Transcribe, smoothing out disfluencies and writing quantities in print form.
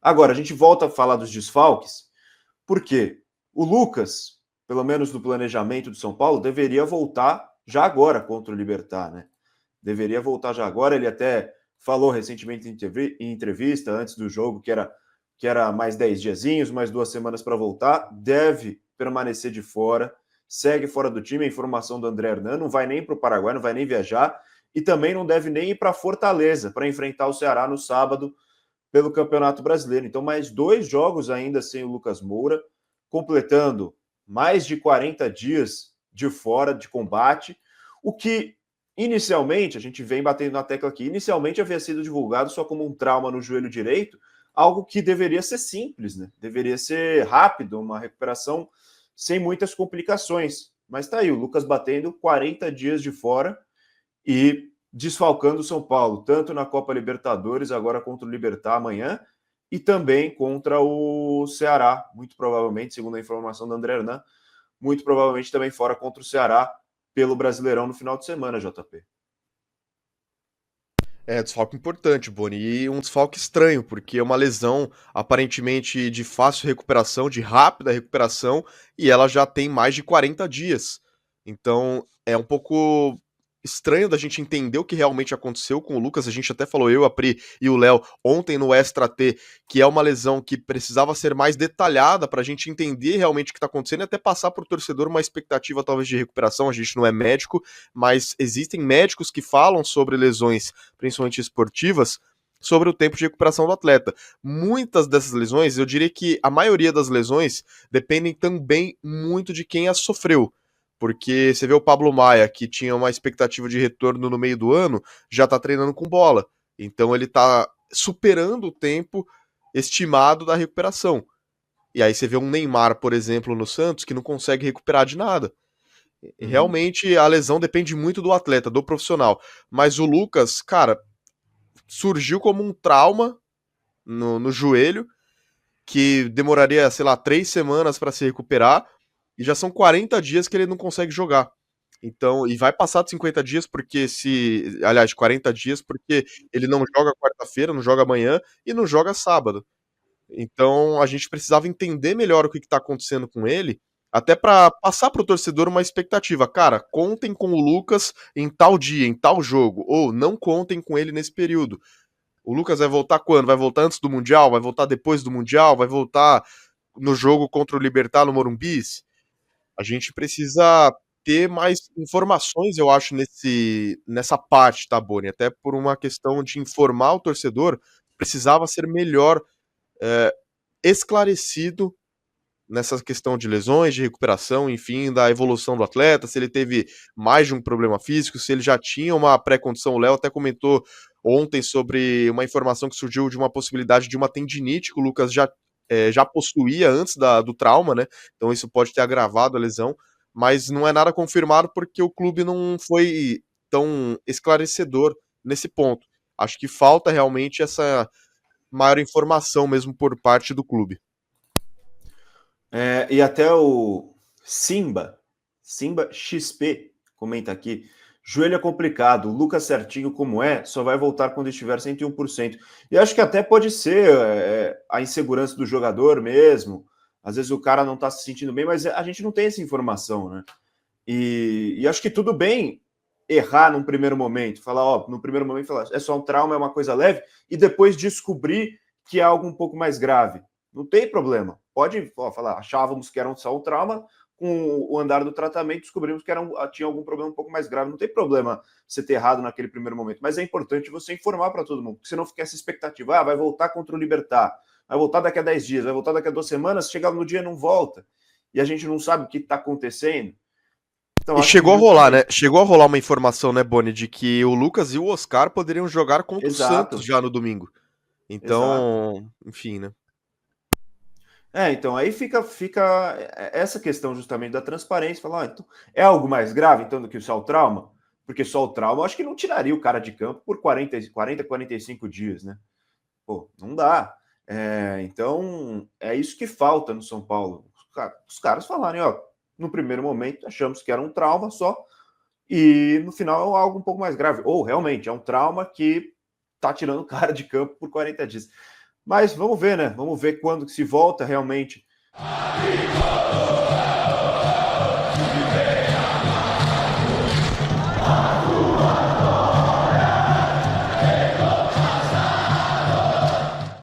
Agora, a gente volta a falar dos desfalques, porque o Lucas, pelo menos no planejamento do São Paulo, deveria voltar já agora contra o Libertad, né? Deveria voltar já agora. Ele até falou recentemente em entrevista, antes do jogo, que era mais 10 diazinhos, mais 2 semanas para voltar. Deve permanecer de fora, segue fora do time. A informação do André Hernan, não vai nem para o Paraguai, não vai nem viajar, e também não deve nem ir para Fortaleza para enfrentar o Ceará no sábado pelo Campeonato Brasileiro. Então, mais 2 jogos ainda sem o Lucas Moura, completando mais de 40 dias de fora de combate, o que inicialmente, a gente vem batendo na tecla aqui, inicialmente havia sido divulgado só como um trauma no joelho direito, algo que deveria ser simples, né? Deveria ser rápido, uma recuperação sem muitas complicações. Mas tá aí, o Lucas batendo 40 dias de fora e desfalcando o São Paulo, tanto na Copa Libertadores, agora contra o Libertad amanhã, e também contra o Ceará, muito provavelmente, segundo a informação do André Hernan, muito provavelmente também fora contra o Ceará pelo Brasileirão no final de semana, JP. É, desfalque importante, Boni, e um desfalque estranho, porque é uma lesão aparentemente de fácil recuperação, de rápida recuperação, e ela já tem mais de 40 dias. Então é um pouco estranho da gente entender o que realmente aconteceu com o Lucas. A gente até falou, eu, a Pri e o Léo, ontem no Extra T, que é uma lesão que precisava ser mais detalhada para a gente entender realmente o que está acontecendo e até passar para o torcedor uma expectativa talvez de recuperação. A gente não é médico, mas existem médicos que falam sobre lesões principalmente esportivas, sobre o tempo de recuperação do atleta. Muitas dessas lesões, eu diria que a maioria das lesões dependem também muito de quem as sofreu. Porque você vê o Pablo Maia, que tinha uma expectativa de retorno no meio do ano, já tá treinando com bola. Então ele tá superando o tempo estimado da recuperação. E aí você vê um Neymar, por exemplo, no Santos, que não consegue recuperar de nada. Realmente a lesão depende muito do atleta, do profissional. Mas o Lucas, cara, surgiu como um trauma no joelho, que demoraria, sei lá, 3 semanas para se recuperar, e já são 40 dias que ele não consegue jogar. Então, e vai passar de 50 dias, porque se. Aliás, de 40 dias, porque ele não joga quarta-feira, não joga amanhã e não joga sábado. Então, a gente precisava entender melhor o que está acontecendo com ele, até para passar para o torcedor uma expectativa. Cara, contem com o Lucas em tal dia, em tal jogo, ou não contem com ele nesse período. O Lucas vai voltar quando? Vai voltar antes do Mundial? Vai voltar depois do Mundial? Vai voltar no jogo contra o Libertad no Morumbi? A gente precisa ter mais informações, eu acho, nessa parte, tá, Boni? Até por uma questão de informar o torcedor, precisava ser melhor é, esclarecido nessa questão de lesões, de recuperação, enfim, da evolução do atleta, se ele teve mais de um problema físico, se ele já tinha uma pré-condição. O Léo até comentou ontem sobre uma informação que surgiu de uma possibilidade de uma tendinite que o Lucas já possuía antes do trauma, né? Então isso pode ter agravado a lesão, mas não é nada confirmado porque o clube não foi tão esclarecedor nesse ponto. Acho que falta realmente essa maior informação mesmo por parte do clube. E até o Simba XP, comenta aqui. Joelho é complicado, o Lucas certinho como é, só vai voltar quando estiver 101%. E acho que até pode ser a insegurança do jogador mesmo. Às vezes o cara não está se sentindo bem, mas a gente não tem essa informação, né? E acho que tudo bem errar num primeiro momento, falar, ó, no primeiro momento falar, é só um trauma, é uma coisa leve, e depois descobrir que é algo um pouco mais grave. Não tem problema. Pode falar, achávamos que era só um trauma, com o andar do tratamento descobrimos que tinha algum problema um pouco mais grave. Não tem problema você ter errado naquele primeiro momento, mas é importante você informar para todo mundo, porque senão fica essa expectativa, vai voltar contra o Libertad, vai voltar daqui a 10 dias, vai voltar daqui a 2 semanas, chega no dia e não volta, e a gente não sabe o que está acontecendo. Então, E acho que chegou a rolar, né? justamente. Chegou a rolar uma informação, né, Boni, de que o Lucas e o Oscar poderiam jogar contra o Santos Exato, já no domingo. exato. Então, enfim, né? Então aí fica essa questão justamente da transparência, falar, então, é algo mais grave então do que só o trauma? Porque só o trauma, eu acho que não tiraria o cara de campo por 45 dias, né? Pô, não dá. Então, é isso que falta no São Paulo. Os caras falarem, ó, no primeiro momento achamos que era um trauma só, e no final é algo um pouco mais grave. Ou realmente é um trauma que tá tirando o cara de campo por 40 dias. Mas vamos ver, né? Vamos ver quando que se volta realmente.